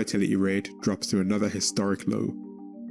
fertility rate drops to another historic low.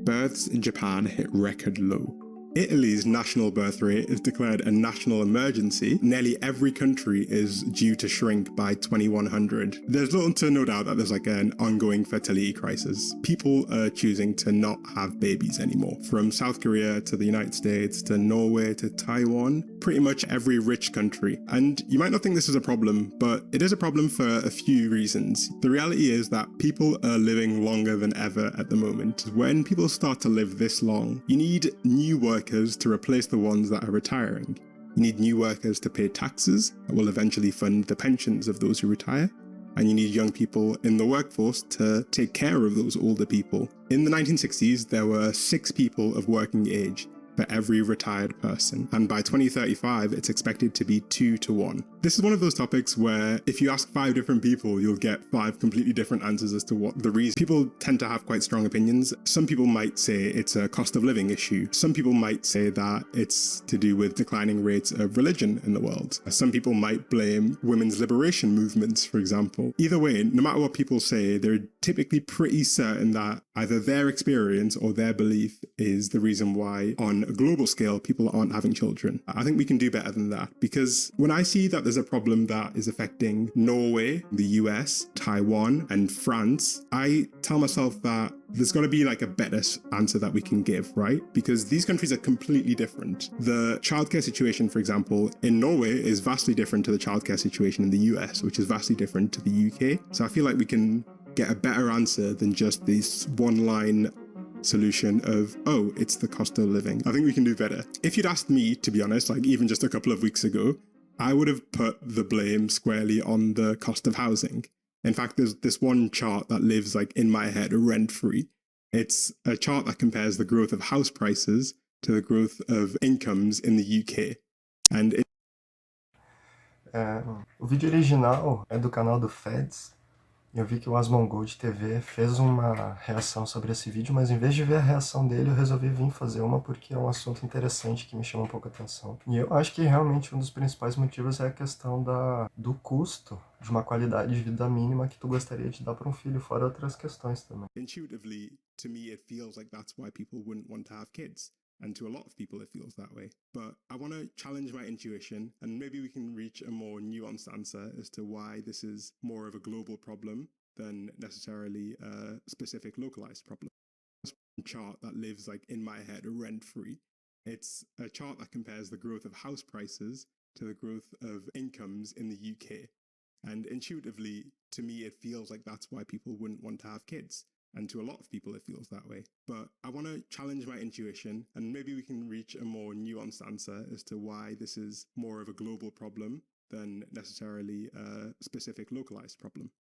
Births in Japan hit record low. Italy's national birth rate is declared a national emergency. Nearly every country is due to shrink by 2100. There's little to no doubt that there's an ongoing fertility crisis. People are choosing to not have babies anymore. From South Korea to the United States to Norway to Taiwan, pretty much every rich country. And you might not think this is a problem, but it is a problem for a few reasons. The reality is that people are living longer than ever at the moment. When people start to live this long, you need new workers to replace the ones that are retiring. You need new workers to pay taxes that will eventually fund the pensions of those who retire. And you need young people in the workforce to take care of those older people. In the 1960s, there were 6 people of working age for every retired person. And by 2035, it's expected to be 2 to 1. This is one of those topics where if you ask 5 different people, you'll get 5 completely different answers as to what the reason. People tend to have quite strong opinions. Some people might say it's a cost of living issue. Some people might say that it's to do with declining rates of religion in the world. Some people might blame women's liberation movements, for example. Either way, no matter what people say, they're typically pretty certain that either their experience or their belief is the reason why on a global scale people aren't having children. I think we can do better than that, because when I see that there's a problem that is affecting Norway, the US, Taiwan, and France, I tell myself that there's got to be a better answer that we can give, right? Because these countries are completely different. The childcare situation, for example, in Norway is vastly different to the childcare situation in the US, which is vastly different to the UK. So I feel like we can get a better answer than just this one-line solution of, oh, it's the cost of living. I think we can do better. If you'd asked me, to be honest, even just a couple of weeks ago, I would have put the blame squarely on the cost of housing. In fact, there's this one chart that lives in my head rent-free. It's a chart that compares the growth of house prices to the growth of incomes in the UK. And o vídeo original é do canal do Feds. Eu vi que o Asmongold TV fez uma reação sobre esse vídeo, mas em vez de ver a reação dele, eu resolvi vir fazer uma porque é um assunto interessante que me chama um pouco a atenção. E eu acho que realmente um dos principais motivos é a questão do custo de uma qualidade de vida mínima que tu gostaria de dar para um filho, fora outras questões também. Intuitively, to me, it feels like that's why people wouldn't want to have kids. And to a lot of people, it feels that way. But I want to challenge my intuition, and maybe we can reach a more nuanced answer as to why this is more of a global problem than necessarily a specific localized problem. A chart that lives in my head rent-free. It's a chart that compares the growth of house prices to the growth of incomes in the UK. And intuitively, to me, it feels like that's why people wouldn't want to have kids. And to a lot of people, it feels that way. But I want to challenge my intuition, and maybe we can reach a more nuanced answer as to why this is more of a global problem than necessarily a specific localized problem.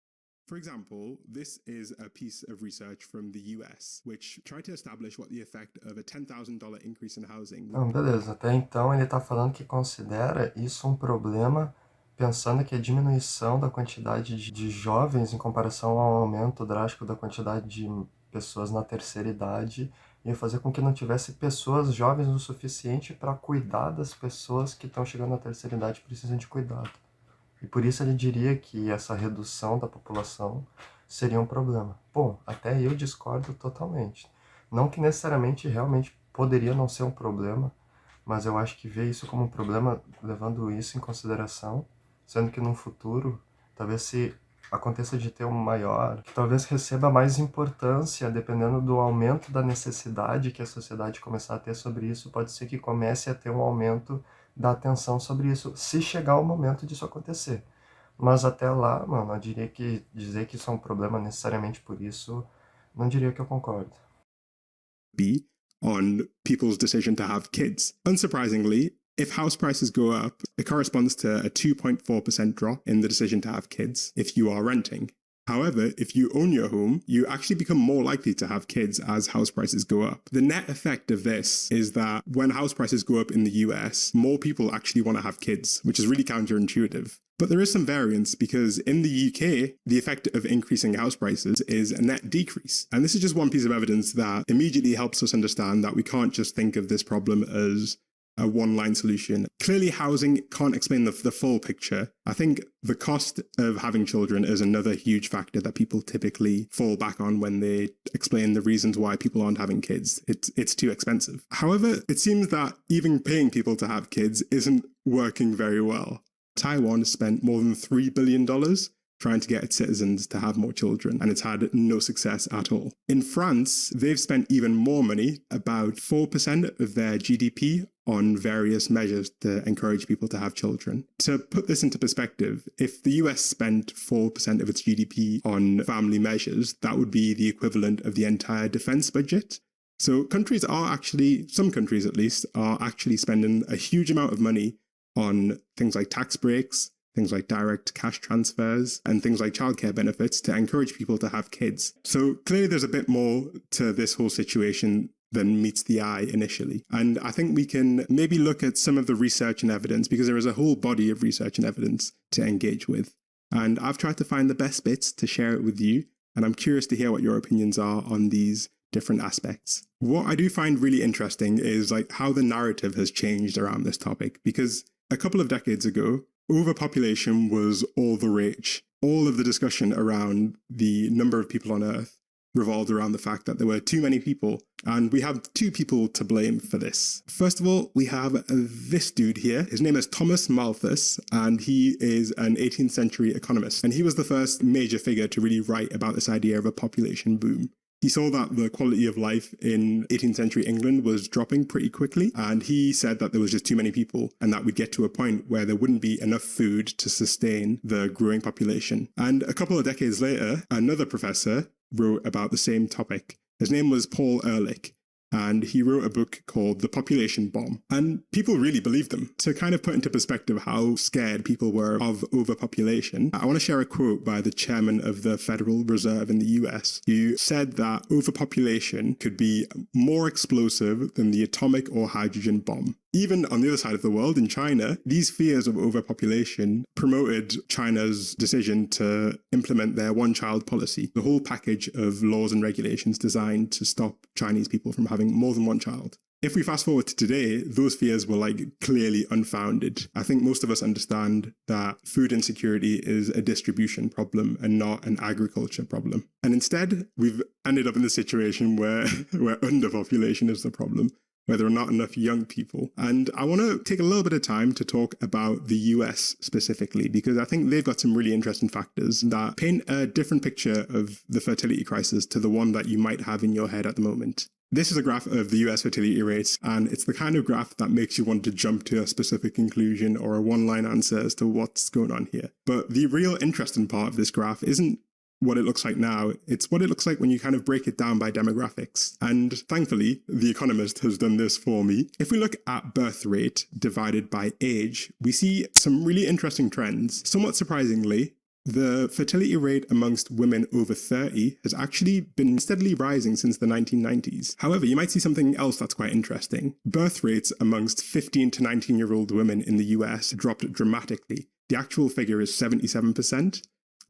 For example, this is a piece of research from the US, which tried to establish what the effect of a $10,000 increase in housing. Beleza, até então ele está falando que considera isso um problema, pensando que a diminuição da quantidade de jovens em comparação ao aumento drástico da quantidade de pessoas na terceira idade ia fazer com que não tivesse pessoas jovens o suficiente para cuidar das pessoas que estão chegando na terceira idade e precisam de cuidado. E por isso ele diria que essa redução da população seria um problema. Bom, até eu discordo totalmente. Não que necessariamente realmente poderia não ser um problema, mas eu acho que ver isso como um problema, levando isso em consideração, sendo que no futuro, talvez se aconteça de ter um maior, que talvez receba mais importância, dependendo do aumento da necessidade que a sociedade começar a ter sobre isso, pode ser que comece a ter um aumento da atenção sobre isso, se chegar o momento disso acontecer. Mas até lá, mano, eu diria que dizer que isso é um problema necessariamente por isso, não diria que eu concordo. On people's decision to have kids. Unsurprisingly, if house prices go up, it corresponds to a 2.4% drop in the decision to have kids if you are renting. However, if you own your home, you actually become more likely to have kids as house prices go up. The net effect of this is that when house prices go up in the US, more people actually want to have kids, which is really counterintuitive. But there is some variance because in the UK, the effect of increasing house prices is a net decrease. And this is just one piece of evidence that immediately helps us understand that we can't just think of this problem as a one-line solution. Clearly, housing can't explain the full picture. I think the cost of having children is another huge factor that people typically fall back on when they explain the reasons why people aren't having kids. It's too expensive. However, it seems that even paying people to have kids isn't working very well. Taiwan spent more than $3 billion trying to get its citizens to have more children, and it's had no success at all. In France, they've spent even more money, about 4% of their GDP, on various measures to encourage people to have children. To put this into perspective, if the US spent 4% of its GDP on family measures, that would be the equivalent of the entire defense budget. So some countries at least, are actually spending a huge amount of money on things like tax breaks, things like direct cash transfers, and things like childcare benefits to encourage people to have kids. So clearly there's a bit more to this whole situation than meets the eye initially. And I think we can maybe look at some of the research and evidence, because there is a whole body of research and evidence to engage with. And I've tried to find the best bits to share it with you, and I'm curious to hear what your opinions are on these different aspects. What I do find really interesting is like how the narrative has changed around this topic, because a couple of decades ago, overpopulation was all the rage. All of the discussion around the number of people on Earth revolved around the fact that there were too many people, and we have two people to blame for this. First of all, we have this dude here. His name is Thomas Malthus, and he is an 18th century economist, and he was the first major figure to really write about this idea of a population boom. He saw that the quality of life in 18th century England was dropping pretty quickly, and he said that there was just too many people and that we'd get to a point where there wouldn't be enough food to sustain the growing population. And a couple of decades later, another professor wrote about the same topic. His name was Paul Ehrlich, and he wrote a book called The Population Bomb. And people really believed them. To kind of put into perspective how scared people were of overpopulation, I want to share a quote by the chairman of the Federal Reserve in the US, who said that overpopulation could be more explosive than the atomic or hydrogen bomb. Even on the other side of the world, in China, these fears of overpopulation promoted China's decision to implement their one-child policy, the whole package of laws and regulations designed to stop Chinese people from having more than one child. If we fast forward to today, those fears were clearly unfounded. I think most of us understand that food insecurity is a distribution problem and not an agriculture problem. And instead, we've ended up in the situation where underpopulation is the problem, where there are not enough young people. And I want to take a little bit of time to talk about the US specifically, because I think they've got some really interesting factors that paint a different picture of the fertility crisis to the one that you might have in your head at the moment. This is a graph of the US fertility rates, and it's the kind of graph that makes you want to jump to a specific conclusion or a one-line answer as to what's going on here. But the real interesting part of this graph isn't what it looks like now, it's what it looks like when you kind of break it down by demographics. And thankfully, The Economist has done this for me. If we look at birth rate divided by age, we see some really interesting trends. Somewhat surprisingly, the fertility rate amongst women over 30 has actually been steadily rising since the 1990s. However, you might see something else that's quite interesting. Birth rates amongst 15 to 19-year-old women in the US dropped dramatically. The actual figure is 77%.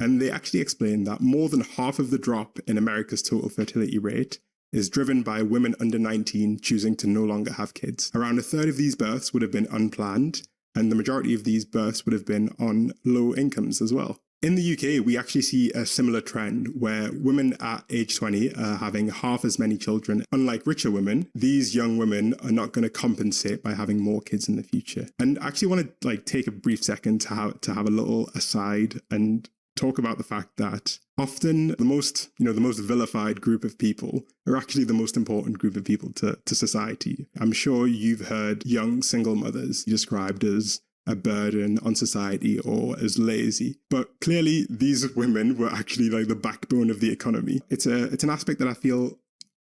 And they actually explain that more than half of the drop in America's total fertility rate is driven by women under 19 choosing to no longer have kids. Around a third of these births would have been unplanned, and the majority of these births would have been on low incomes as well. In the UK, we actually see a similar trend where women at age 20 are having half as many children. Unlike richer women, these young women are not going to compensate by having more kids in the future. And I actually want to take a brief second to have a little aside and talk about the fact that often the most vilified group of people are actually the most important group of people to society. I'm sure you've heard young single mothers described as a burden on society or as lazy. But clearly these women were actually the backbone of the economy. It's an aspect that I feel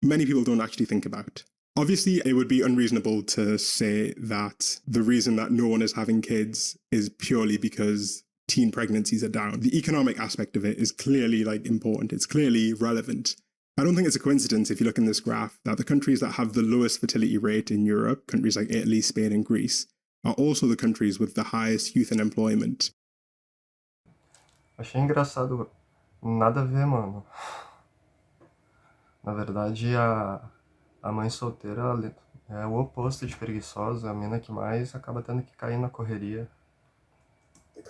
many people don't actually think about. Obviously, it would be unreasonable to say that the reason that no one is having kids is purely because teen pregnancies are down. The economic aspect of it is clearly important. It's clearly relevant. I don't think it's a coincidence if you look in this graph that the countries that have the lowest fertility rate in Europe, countries like Italy, Spain, and Greece, are also the countries with the highest youth unemployment. Achei engraçado. Nada a ver, mano. Na verdade, a mãe solteira, É o oposto de preguiçosa, a mina que mais acaba tendo que cair na correria.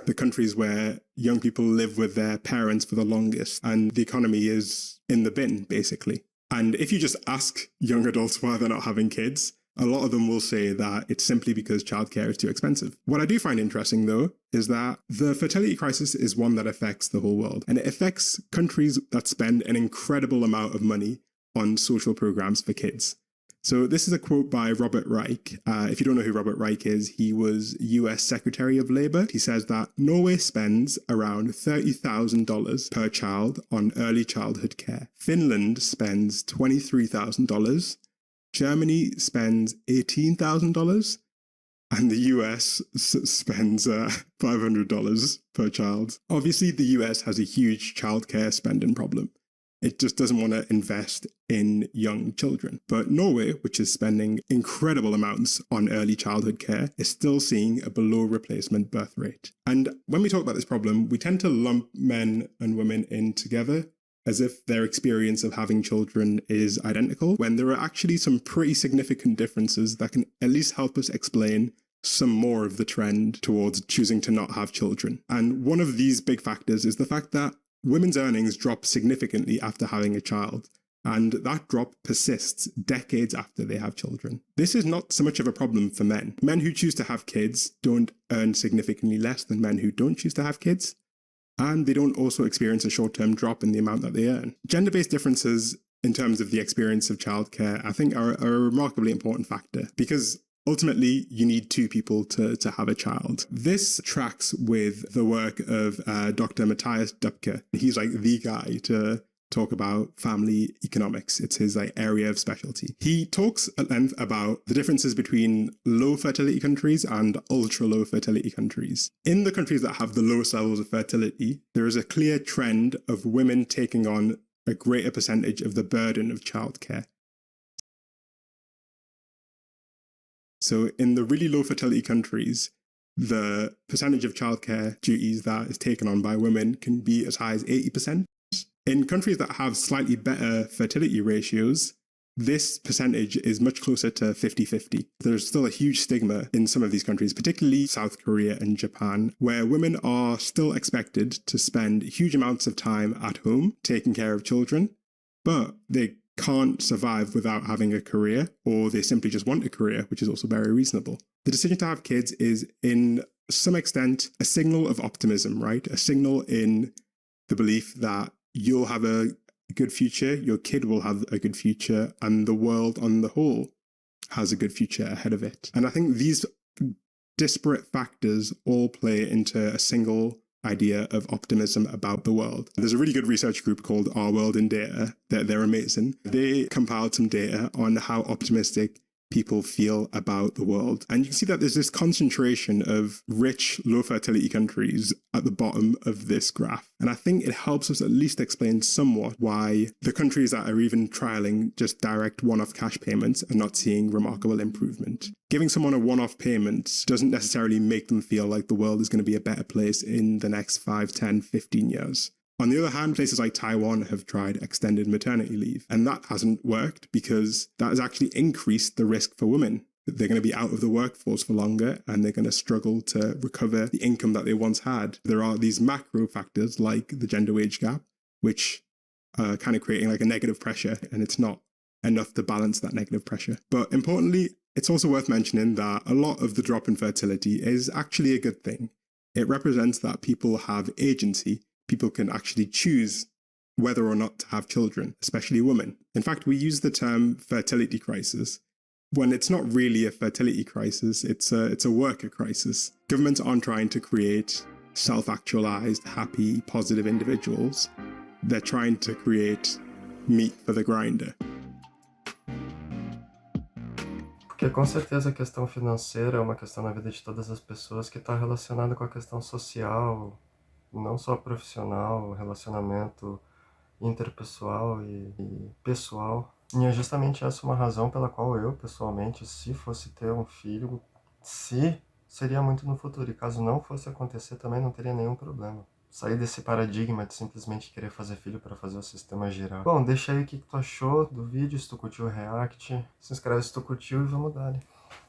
The countries where young people live with their parents for the longest and the economy is in the bin, basically. And if you just ask young adults why they're not having kids, a lot of them will say that it's simply because childcare is too expensive. What I do find interesting, though, is that the fertility crisis is one that affects the whole world. And it affects countries that spend an incredible amount of money on social programs for kids. So this is a quote by Robert Reich. If you don't know who Robert Reich is, he was US Secretary of Labour. He says that Norway spends around $30,000 per child on early childhood care. Finland spends $23,000. Germany spends $18,000. And the US spends $500 per child. Obviously, the US has a huge childcare spending problem. It just doesn't want to invest in young children. But Norway, which is spending incredible amounts on early childhood care, is still seeing a below replacement birth rate. And when we talk about this problem, we tend to lump men and women in together as if their experience of having children is identical, when there are actually some pretty significant differences that can at least help us explain some more of the trend towards choosing to not have children. And one of these big factors is the fact that women's earnings drop significantly after having a child, and that drop persists decades after they have children. This is not so much of a problem for men. Men who choose to have kids don't earn significantly less than men who don't choose to have kids, and they don't also experience a short-term drop in the amount that they earn. Gender-based differences in terms of the experience of childcare, I think, are a remarkably important factor, because ultimately, you need two people to have a child. This tracks with the work of Dr. Matthias Dupke. He's like the guy to talk about family economics. It's his area of specialty. He talks at length about the differences between low fertility countries and ultra low fertility countries. In the countries that have the lowest levels of fertility, there is a clear trend of women taking on a greater percentage of the burden of childcare. So in the really low fertility countries, the percentage of childcare duties that is taken on by women can be as high as 80%. In countries that have slightly better fertility ratios, this percentage is much closer to 50-50. There's still a huge stigma in some of these countries, particularly South Korea and Japan, where women are still expected to spend huge amounts of time at home taking care of children, but they can't survive without having a career, or they simply just want a career, which is also very reasonable. The decision to have kids is, in some extent, a signal of optimism, right? A signal in the belief that you'll have a good future, your kid will have a good future, and the world on the whole has a good future ahead of it. And I think these disparate factors all play into a single idea of optimism about the world. There's a really good research group called Our World in Data. They're amazing. They compiled some data on how optimistic people feel about the world. And you can see that there's this concentration of rich, low fertility countries at the bottom of this graph. And I think it helps us at least explain somewhat why the countries that are even trialing just direct one-off cash payments are not seeing remarkable improvement. Giving someone a one-off payment doesn't necessarily make them feel like the world is going to be a better place in the next 5, 10, 15 years. On the other hand, places like Taiwan have tried extended maternity leave, and that hasn't worked because that has actually increased the risk for women. They're going to be out of the workforce for longer, and they're going to struggle to recover the income that they once had. There are these macro factors like the gender wage gap, which are kind of creating like a negative pressure, and it's not enough to balance that negative pressure. But importantly, it's also worth mentioning that a lot of the drop in fertility is actually a good thing. It represents that people have agency. People can actually choose whether or not to have children, especially women. In fact, we use the term fertility crisis when it's not really a fertility crisis, it's a worker crisis. Governments aren't trying to create self-actualized, happy, positive individuals. They're trying to create meat for the grinder. Porque com certeza a questão financeira é uma questão na vida de todas as pessoas que está relacionada com a questão social, não só profissional, relacionamento interpessoal e pessoal. E é justamente essa uma razão pela qual eu, pessoalmente, se fosse ter um filho, seria muito no futuro. E caso não fosse acontecer, também não teria nenhum problema. sair desse paradigma de simplesmente querer fazer filho para fazer o sistema girar. Bom, deixa aí o que tu achou do vídeo, se tu curtiu o react, se inscreve se tu curtiu e vamos dar.